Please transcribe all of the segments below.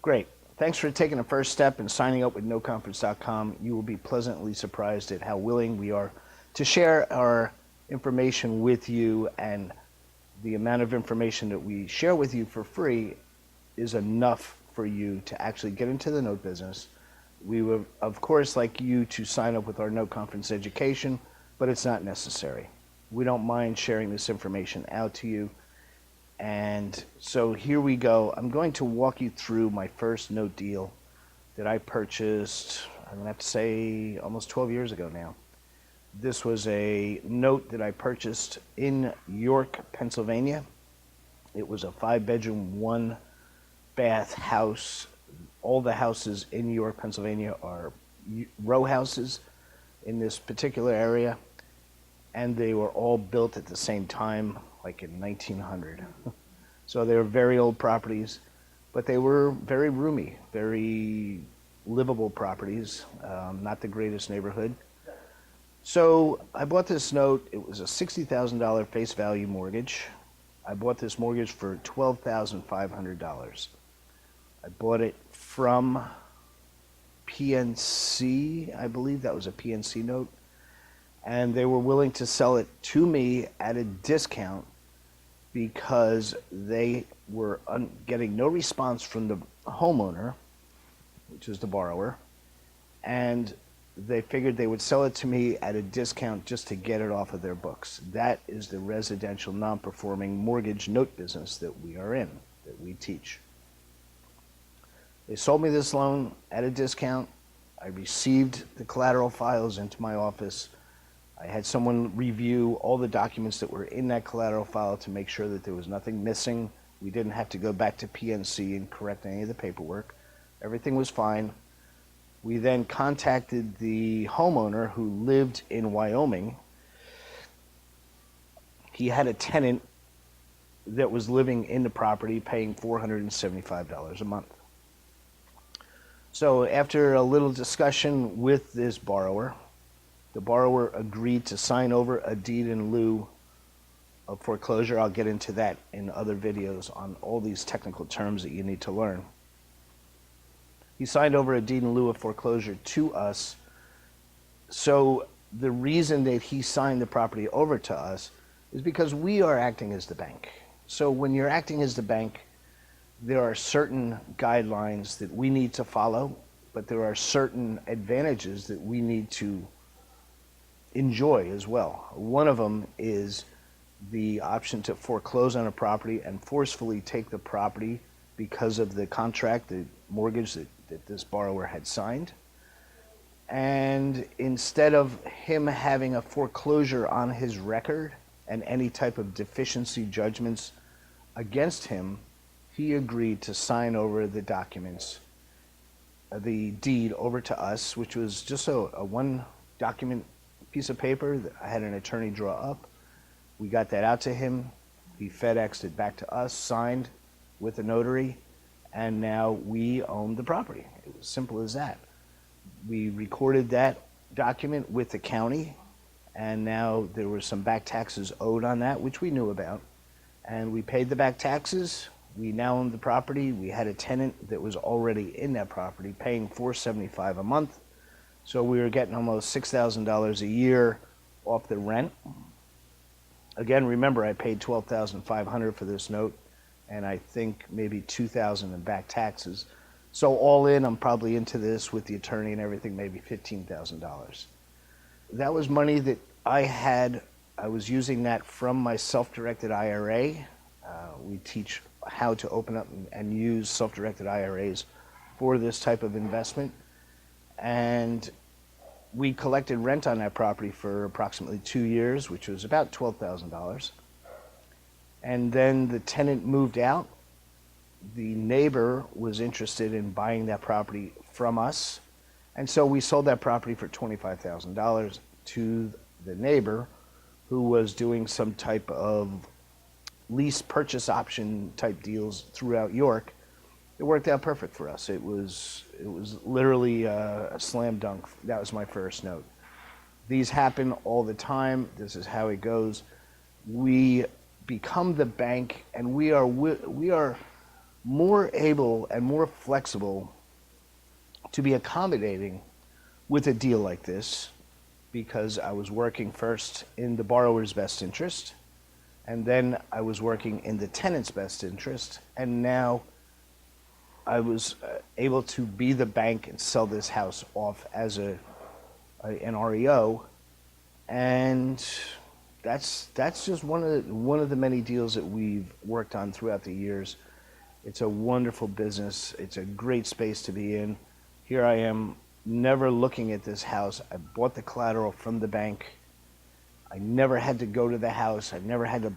Great. Thanks for taking the first step and signing up with noteconference.com. You will be pleasantly surprised at how willing we are to share our information with you, and the amount of information that we share with you for free is enough for you to actually get into the note business. We would, of course, like you to sign up with our Note Conference education, but it's not necessary. We don't mind sharing this information out to you. And so here we go. I'm going to walk you through my first note deal that I purchased, I'm going to have to say almost 12 years ago now. This was a note that I purchased in York, Pennsylvania. It was a 5-bedroom, 1-bath house. All the houses in York, Pennsylvania are row houses in this particular area, and they were all built at the same time, like in 1900. So they were very old properties, but they were very roomy, very livable properties, not the greatest neighborhood. So I bought this note. It was a $60,000 face value mortgage. I bought this mortgage for $12,500. I bought it from PNC, I believe that was a PNC note, and they were willing to sell it to me at a discount because they were getting no response from the homeowner, which is the borrower, and they figured they would sell it to me at a discount just to get it off of their books. That is the residential non-performing mortgage note business that we are in, that we teach. They sold me this loan at a discount. I received the collateral files into my office. I had someone review all the documents that were in that collateral file to make sure that there was nothing missing. We didn't have to go back to PNC and correct any of the paperwork. Everything was fine. We then contacted the homeowner who lived in Wyoming. He had a tenant that was living in the property paying $475 a month. So after a little discussion with this borrower, the borrower agreed to sign over a deed in lieu of foreclosure. I'll get into that in other videos on all these technical terms that you need to learn. He signed over a deed in lieu of foreclosure to us. So the reason that he signed the property over to us is because we are acting as the bank. So when you're acting as the bank, there are certain guidelines that we need to follow, but there are certain advantages that we need to enjoy as well. One of them is the option to foreclose on a property and forcefully take the property because of the contract, the mortgage that this borrower had signed. And instead of him having a foreclosure on his record and any type of deficiency judgments against him, he agreed to sign over the documents, the deed over to us, which was just a one document piece of paper that I had an attorney draw up. We got that out to him. He FedExed it back to us, signed with a notary, and now we own the property. It was simple as that. We recorded that document with the county, and now there were some back taxes owed on that, which we knew about, and we paid the back taxes. We now own the property. We had a tenant that was already in that property paying $475 a month. So we were getting almost $6,000 a year off the rent. Again, remember, I paid $12,500 for this note, and I think maybe $2,000 in back taxes. So all in, I'm probably into this with the attorney and everything, maybe $15,000. That was money that I had. I was using that from my self-directed IRA. We teach how to open up and use self-directed IRAs for this type of investment. And we collected rent on that property for approximately 2 years, which was about $12,000. And then the tenant moved out. The neighbor was interested in buying that property from us. And so we sold that property for $25,000 to the neighbor, who was doing some type of lease purchase option type deals throughout York. It worked out perfect for us. It was literally a slam dunk. That was my first note. These happen all the time. This is how it goes. We become the bank, and we are more able and more flexible to be accommodating with a deal like this, because I was working first in the borrower's best interest, and then I was working in the tenant's best interest, and now I was able to be the bank and sell this house off as an REO, and that's just one of the many deals that we've worked on throughout the years. It's a wonderful business. It's a great space to be in. Here I am, never looking at this house. I bought the collateral from the bank. I never had to go to the house. I never had to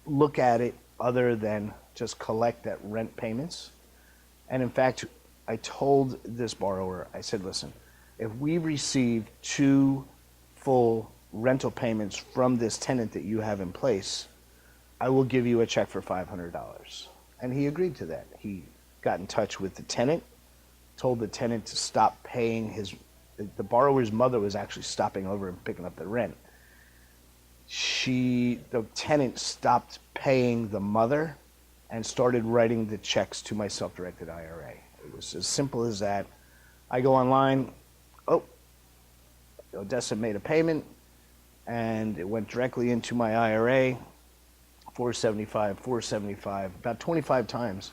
look at it other than just collect that rent payments. And in fact, I told this borrower, I said, listen, if we receive 2 full rental payments from this tenant that you have in place, I will give you a check for $500. And he agreed to that. He got in touch with the tenant, told the tenant to stop paying the borrower's mother was actually stopping over and picking up the rent. The tenant stopped paying the mother and started writing the checks to my self-directed IRA. It was as simple as that. I go online, oh, Odessa made a payment, and it went directly into my IRA, 475, about 25 times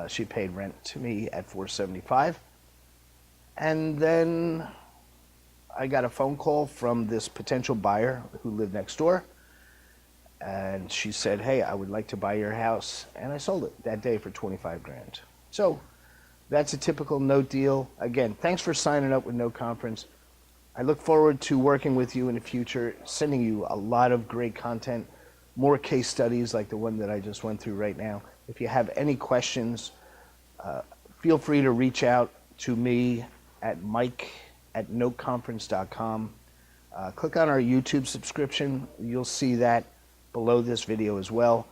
she paid rent to me at 475. And then I got a phone call from this potential buyer who lived next door, and she said, hey, I would like to buy your house, and I sold it that day for 25 grand. So that's a typical note deal. Again, thanks for signing up with Note Conference. I look forward to working with you in the future, sending you a lot of great content, more case studies like the one that I just went through right now. If you have any questions, feel free to reach out to me at mike@noteconference.com. Click on our YouTube subscription. You'll see that below this video as well.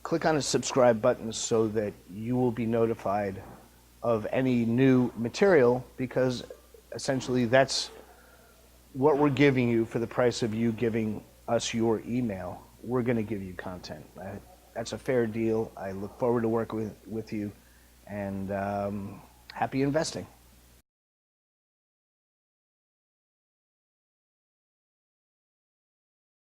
Click on the subscribe button so that you will be notified of any new material, because essentially that's what we're giving you for the price of you giving us your email. We're going to give you content. That's a fair deal. I look forward to working with you, and happy investing.